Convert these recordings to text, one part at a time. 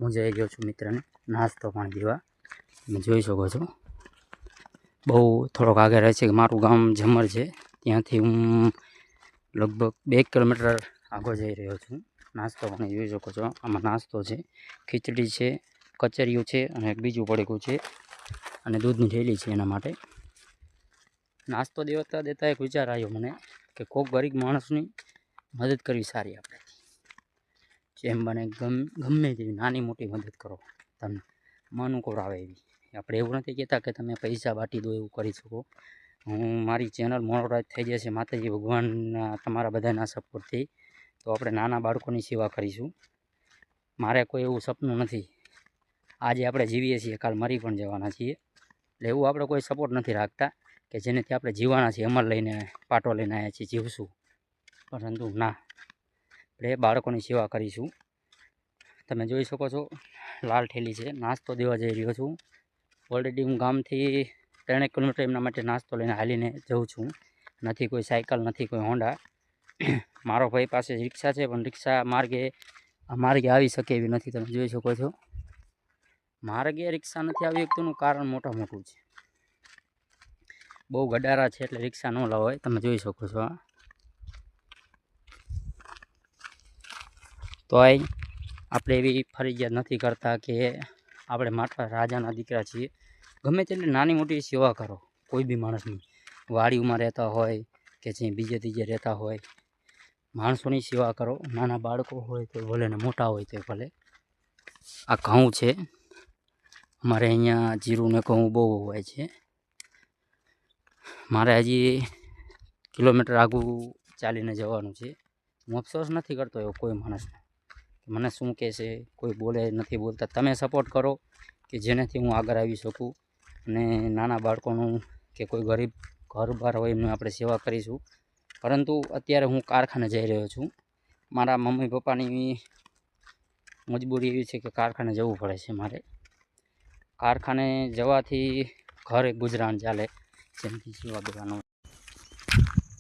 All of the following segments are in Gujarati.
હું જઈ ગયો છું મિત્રને નાસ્તો પાણી દેવા. તમે જોઈ શકો છો બહુ થોડોક આગળ રહે છે કે મારું ગામ ઝમર છે, ત્યાંથી હું લગભગ 2 કિલોમીટર આગળ જઈ રહ્યો છું. નાસ્તો પાણી જોઈ શકો છો. આમાં નાસ્તો છે, ખીચડી છે, કચરિયું છે અને એક બીજું પડીકું છે અને દૂધની થેલી છે. એના માટે નાસ્તો દેતા એક વિચાર આવ્યો મને કે કોઈક ગરીબ માણસની મદદ કરવી સારી. આપણે જેમ બને ગમે તેવી નાની મોટી મદદ કરો, તમને મન ઉપર આવે એવી. આપણે એવું નથી કહેતા કે તમે પૈસા બાટી દો, એવું કરી શકો. હું મારી ચેનલ મોનોટાઈઝ થઈ જશે માતાજી ભગવાનના તમારા બધાના સપોર્ટથી, તો આપણે નાના બાળકોની સેવા કરીશું. મારે કોઈ એવું સપનું નથી. આજે આપણે જીવીએ છીએ, કાલ મરી પણ જવાના છીએ. એટલે એવું આપણે કોઈ સપોર્ટ નથી રાખતા કે જેનેથી આપણે જીવવાના છીએ, અમર લઈને પાટો લઈને આવ્યા છીએ, જીવશું. પરંતુ ના, આપણે બાળકોની સેવા કરીશું. તમે જોઈ શકો છો લાલ ઠેલી છે, નાસ્તો દેવા જઈ રહ્યો છું. ઓલરેડી હું ગામથી 3 કિલોમીટર એમના માટે નાસ્તો લઈને હાલીને જઉં છું. નથી કોઈ સાયકલ, નથી કોઈ હોન્ડા. મારો ભાઈ પાસે રિક્ષા છે, પણ રિક્ષા માર્ગે આવી શકે એવી નથી. તમે જોઈ શકો છો માર્ગે રિક્ષા નથી આવી શકતુંનું કારણ મોટું છે. બહુ ગડારા છે એટલે રિક્ષા ન લાવાય. તમે જોઈ શકો છો. તો આપણે એવી ફરજિયાત નથી કરતા કે આપણે માત્ર રાજાના દીકરા છીએ. ગમે તેટલી નાની મોટી સેવા કરો કોઈ બી માણસની. વાડીમાં રહેતા હોય કે જે બીજે ત્રીજે રહેતા હોય, માણસોની સેવા કરો. નાના બાળકો હોય તો ભલે ને મોટા હોય તો ભલે. આ ઘઉં છે, અમારે અહીંયા જીરું ને ઘઉં બહુ હોય છે. મારે હજી કિલોમીટર આગું ચાલીને જવાનું છે. હું અફસોસ નથી કરતો એવો કોઈ માણસને મને શું કહેશે, કોઈ બોલે નથી બોલતા. તમે સપોર્ટ કરો કે જેનાથી હું આગળ આવી શકું અને નાના બાળકોનું કે કોઈ ગરીબ ઘર બહાર હોય એમની આપણે સેવા કરીશું. પરંતુ અત્યારે હું કારખાને જઈ રહ્યો છું. મારા મમ્મી પપ્પાની મજબૂરી એવી છે કે કારખાને જવું પડે છે મારે. કારખાને જવાથી ઘરે ગુજરાન ચાલે, જેનાથી સેવા દેવાનો.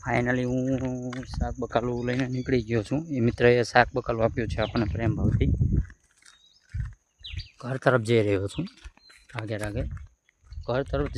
ફાઇનલી હું શાક બકાલું લઈને નીકળી ગયો છું. એ મિત્રએ શાક બકાલું આપ્યું છે આપણને પ્રેમ ભાવથી. ઘર તરફ જઈ રહ્યો છું. આગળ ઘર તરફ